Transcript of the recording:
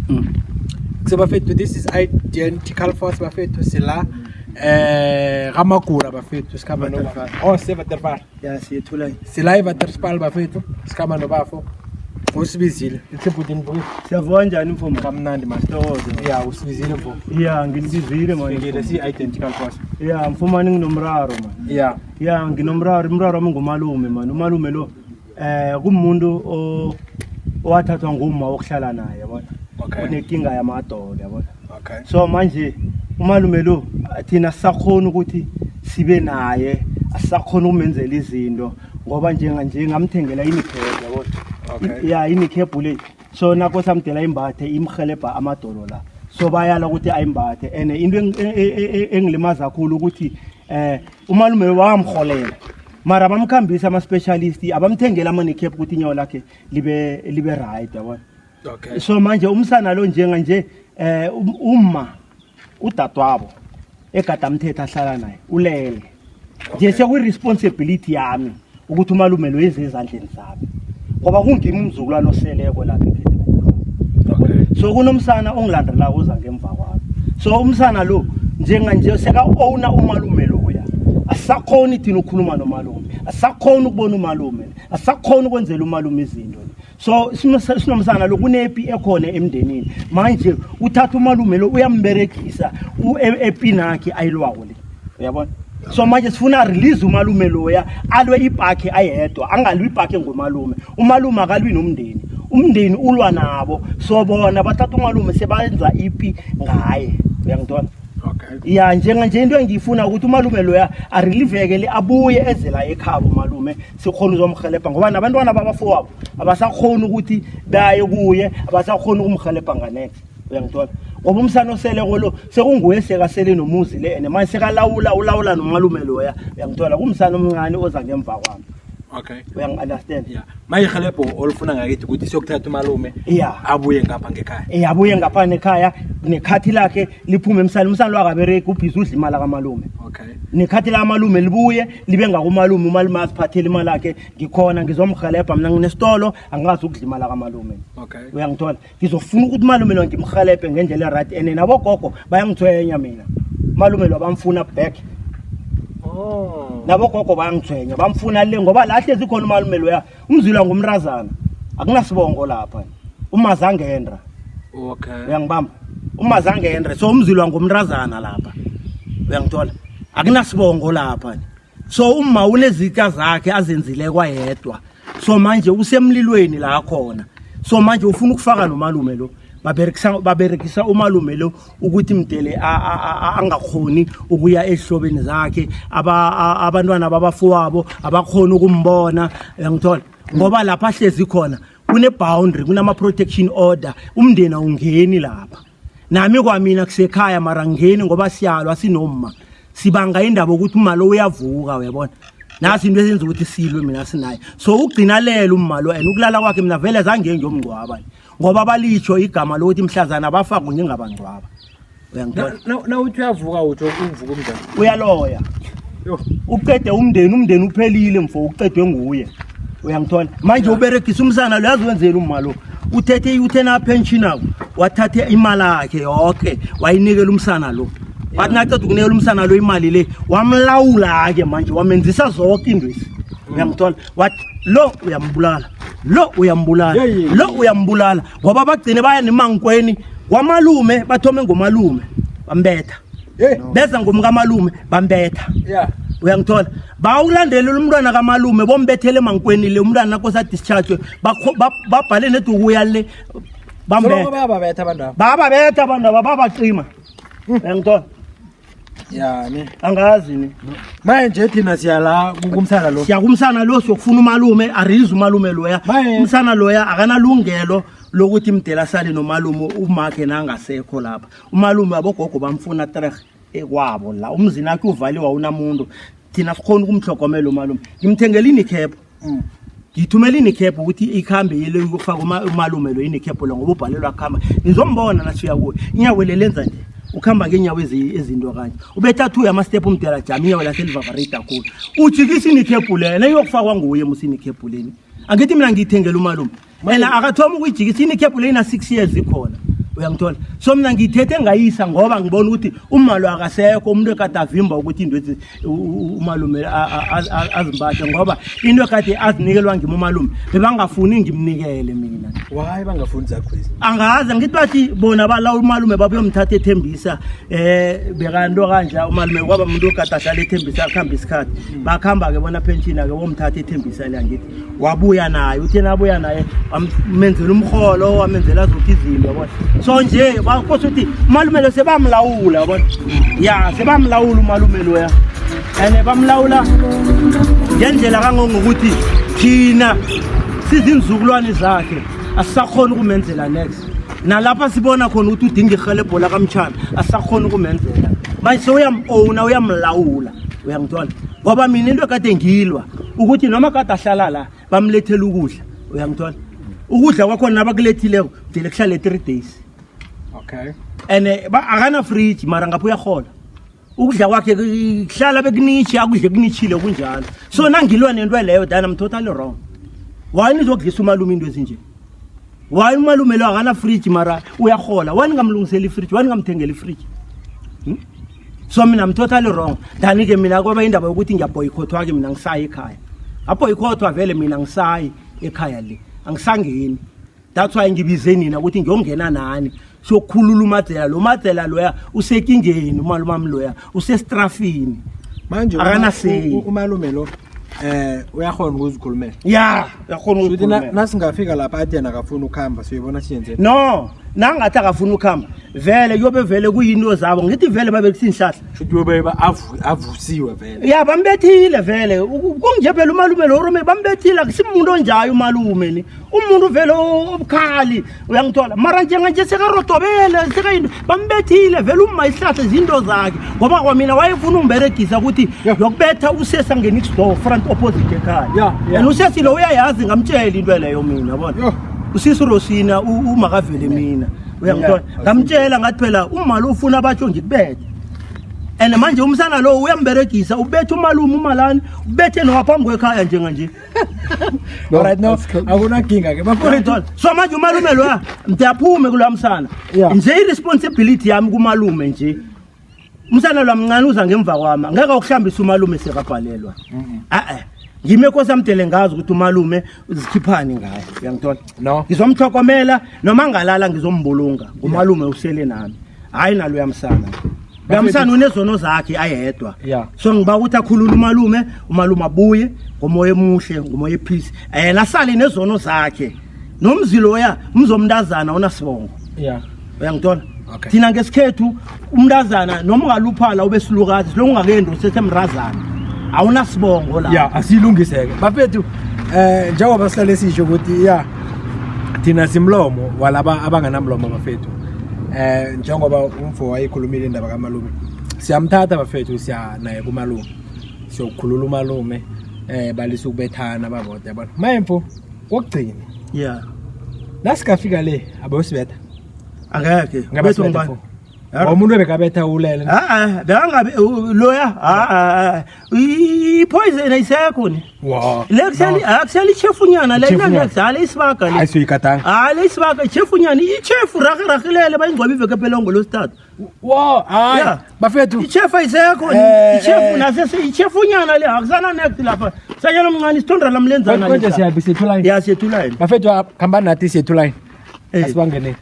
So bafethu, this is Identical Force bafethu sila Ramakura bafethu sikhamba no bafo. Oh, sevaterfar. Yeah, siyethula. Sila evaterspal bafethu sikhamba no bafo. Usibizile. Itsebudini bo. Siyavona njani mfuma? Kamnandi masitozo. Yeah, usibizile mfo. Yeah, nginibizile manje. Ngile si Identical Force. Yeah, mfuma nginomraro man. Yeah. Yeah, nginomraro, umraro wami ngumalume man. Umalume lo kumuntu owathathwa ngumma wokuhlala naye yabona. Okay. Unenkinga yamadolo yabona. Okay. So manje umalume lo thina sakhona ukuthi sibe naye, asakhona ukumenzela izinto ngoba njengamthengela inikhebu yabona. Okay. Yeah, inikhebu le. So nako samdela imbathe imhelebha amadolo la. So bayala ukuthi ayimbathe ene into engilimaza kakhulu ukuthi umalume wamkholela. Mara bamkhambisa ama specialist abamthengela ama nikhebu ukuthi inyawo lakhe libe right yabona. Okay. So manje umsana lo nje umma udadwabo egada umthetho ahlala naye ulele. Nje seku responsibility yami ukuthi umalume lo yenze ezandleni zami. Ngoba kungimi umzukulwana oseleko lapha ekhetheni. Okay. So kunomsana ongilandela uza ngemva kwami. So umsana lo nje seka owner umalume lo ya. Asakhona thina ukukhuluma nomalume. Asakhona ukubona umalume. Asakhona ukwenzela umalume izinto. So sinomsana lo kunepi ekhona emndenini. Manje uthatha umalume lo uyamberegisa epinaki ayilwako le. Uyabona? So manje sifuna release umalume lo ya alwe ibhakhe ayedwa angalwi ibhakhe ngomalume. Umalume akalwi nomndeni. Umndeni ulwa nabo. So bona bathatha umalume sebenza ipi ngaye. Uyangithola? Okay. Yeah, nje into engifuna ukuthi umalume lo ya arelivekele abuye ezela ekhabo umalume sikhona uzomhelebha ngoba nabantwana babafowabo abasakhona ukuthi baye kuye abasakhona ukumhelebha nganext. Uyangithola? Ngoba umsana oseleko lo sekunguye sekasele nomuzi le ene manje sekalawula nomalume lo ya. Uyangithola? Kumsana omncane oza ngemva kwami. Okay. Uyangi-understand? Yeah. Maye helebho olufuna ngakithi ukuthi siyokuthatha umalume abuye ngapha ngekhaya. Abuye ngapha nekhaya nekhathi lakhe liphume emsana umsana lo akabereki ubhizi udla imali kamalume. Okay. Nekhathi la malume libuye libe ngakumalume umalume asiphathele imali yakhe ngikhona ngizomhelebha mina nginesitolo angazi ukudla imali kamalume. Okay. Uyangithola? Ngizofuna ukuthi malume lo ngimhelebhe ngendlela right ene nabo gogo bayangithwenya mina. Malume lo bamfuna back. Oh. Nabo gogo bayangithwenya bamfuna le ngoba la hlezi khona umalume lo ya umzila ngumrazana akunasibongo lapha umazangendra. Okay. Uyangibamba? Umazangendra so umzilwa ngumrazana lapha. Uyangithola? Akunasibongo lapha. So uma unezitha zakhe azenzile kwayedwa. So manje usemlilweni la khona. So manje ufuna ukufaka nomalume lo. Baberekisa umalume lo ukuthi mdele angakhoni ukuya ehlobeni zakhe abantwana babafowabo abakhona ukumbona. Uyangithola? Ngoba lapha hlezi khona kune boundary kunama protection order umndeni ungeni lapha. Nami kwamina kusekhaya mara ngeni ngoba siyalwa sinomma. Sibanga indaba ukuthi uma lo uyavuka uyabona. Nasi into esenza ukuthi silwe mina sinaye. So ugcina lelo umma lo and ukulala kwakhe mina vele zange ngiyomngcwaba. Ngoba balicho igama lokuthi mhlazana bafaka njengabangcwaba. Uyangithola? Na uthi uyavuka uthi uvuka umndeni. Uyaloya. Yo. Uqede umndeni uphelile mfo uqedwe nguye. Uyangithola? Manje uberegisa umsana lo yazwenzela umma lo. Uthethe i-utena pension nawo wathathe imali yakhe yonke wayinikela umsana lo. Bathi naceda ukunikela umsana lo imali le wamlawula ke manje wamenzisa zonke indwesi. Uyangithola? Wathi lo uyambulala. Lo uyambulala ngoba bagcine baya nemangkweni kwamalume bathome ngomalume bambetha. Beza ngomkamalume bambetha. Yeah. Uyangithola? Bawulandelela umntwana kamalume bombethele emangkweni le umntwana nakho sa discharge babhale nedukuya le bambetha. So bababetha abantu. Bababetha abantu babaqima. Uyangithola? Yeah, ne. Angazi ni. Manje thina siyala kumsana lo. Siyakumsana lo siyokufuna umalume ariza umalume loya. Umsana loya akanalungelo lokuthi imdela sale nomalume umakhe nangasekho lapha. Umalume abogogo bamfuna 3 ekwabo la umzini wakhe uvaliwa unamuntu. Thina sikhona ukumhlogomela umalume. Ngimthengela inikhepo. Ngithumela inikhepo ukuthi ikhambe yile ukufaka umalume lo inikhepo lo ngoba ubhalelwa khamba. Nizombona nasiya kuwe. Inyawo lenza nje. Ukhamba ngenyawo ezinto kanje ubethathu uyama step umdela jami inyawo lakhe livavarita kakhulu ujikisa inikhepu lena yokufakwa nguye musini inikhepu leni angithi mina ngithengela umalume mina akathoma ukuyijikisa inikhepu lena 6 years ikhona uyangithola so mina ngithethe ngayisa ngoba ngibona ukuthi umalo akasekho umuntu ekade avimba ukuthi into umalume azimbathe ngoba into ekade azinikelwa ngimi umalume bebangafuni ngimnikele mina why bangafuni zakho angazi ngithi bathi bona bala umalume babuyomthatha ethembisa bekanto kanja umalume kwaba umuntu okade ahlala ethembisa akhamba isikhathi bakhamba ke bona pension ake bomthatha ethembisa le ngithi wabuya naye uthena abuya naye amenzela umkholo amenzela zonke izinto yabona so nje bakhosa ukuthi umalume lo sebamlawula yabona ya sebamlawula umalume loya ene bamlawula ngendlela kangongokuthi thina sizinzukulwane zakhe asisakhona ukumenzela next nalapha sibona khona ukuthi udinga ihelebho la kamtshana asisakhona ukumenzela manje sewuyam-owna uyamlawula uyangithola ngoba mina into ekade ngilwa ukuthi noma kade ahlala la bamlethela ukudla uyangithola ukudla kwakhona nabakulethileko udele kuhlale 3 days okay ene akana fridge mara ngapha uyahola ukudla kwakhe kuhlala bekunitshi akudle kunitshile kunjalo so nangilwa nento leyo then I'm totally wrong why nizokudlisa umalume into ezinje why umalume lo akana fridge mara uyahola why ningamlungisela ifridge why ningamthengela ifridge so mina I'm totally wrong dani ke mina kwaba indaba yokuthi ngiyaboycotthwa ke mina ngisayi ekhaya aboycotthwa vele mina ngisayi ekhaya le angisangeni that's why ngibize nina ukuthi ngiyongena nani sokukhulula uMadzela lo Madzela loya usekingeni umalume wami loya usestrafini manje akana say umalume lo uyakhona ukuzikhulumela ya uyakhona ukuzikhulumela nasingafika lapha athi yena akafuna ukuhamba siyibona siyenze no nangathi akafuna ukuhamba vele kuyobe vele kuyinto zabo ngithi vele babe kusinhlahla futhi yobe avusiwe vele ya bambethile vele kunje phela umalume lo Rome bambethile akusimuntu onjayo umalume ni umuntu vele obukhali uyangithola mara njenganje sekarotobele sekayini bambethile vele uma isihlahla izinto zakhe ngoba kwamina wayefuna ungiberegisa ukuthi yokubetha usesa ngenext door front opposite ekhaya and usesi lo uyayazi ngamtshela into leyo mina yabona usisi Rosina umakavele mina uyangithola ngamtshela ngathi phela umali ufuna abatsho ngikubethe and manje umsana lo uyamberegisa ubethe umalume umalani ubethe nowaphambi kwekhaya njenganje right now akunankinga ke bafowethu so manje umalume lo mntaphume kulamsana nje irresponsibility yami kumalume nje umsana lo amncane uza ngemva kwami ngeke ukuhlambisa umalume sekabhalelwa ngime kosamdele ngazi ukuthi umalume uzikhiphani ngaye uyangithola no ngizomthokomela noma ngalala ngizombulunga umalume usele nami hayi nalo yamsana ngamsana unezono zakhe ayedwa so ngiba ukuthi akhulula umalume abuye ngomoya emuhle ngomoya epeace nasale nezono zakhe nomzilo oya mzomntazana onasibongo uyangithola thina ngesikhethu umntazana noma ungaluphala ubesilukazi lo ungakendo usesemrazana awunasibongo la asilungiseke bafethu njengoba sihlale sisho ukuthi thina simlomo walaba abanganamlomo bafethu njengoba umfo wayikhulumile indaba kamalume siyamthatha bafethu siya naye kumalume siyokukhulula umalume balisa ukubethana baboda yabona mayemfo kokugcina nasikafika le abosibetha angeke ngabethu ngibani umuntu ebekabetha ulele bekangabe loya ipoison ayisekho ni lekusali akusali chefunyana le ngakuzala isibaga le ayisuyikatanga le isibaga chefunyana ichefu rakhilele bayingcoba iveke pelongo lo start bafethu ichefu ayisekho ni ichefu nase ichefunyana le akusana next lapha sanyana umncane isithondra lamlenzana konje siyabisethula siyethula bafethu khamba nathi siyethula asibangene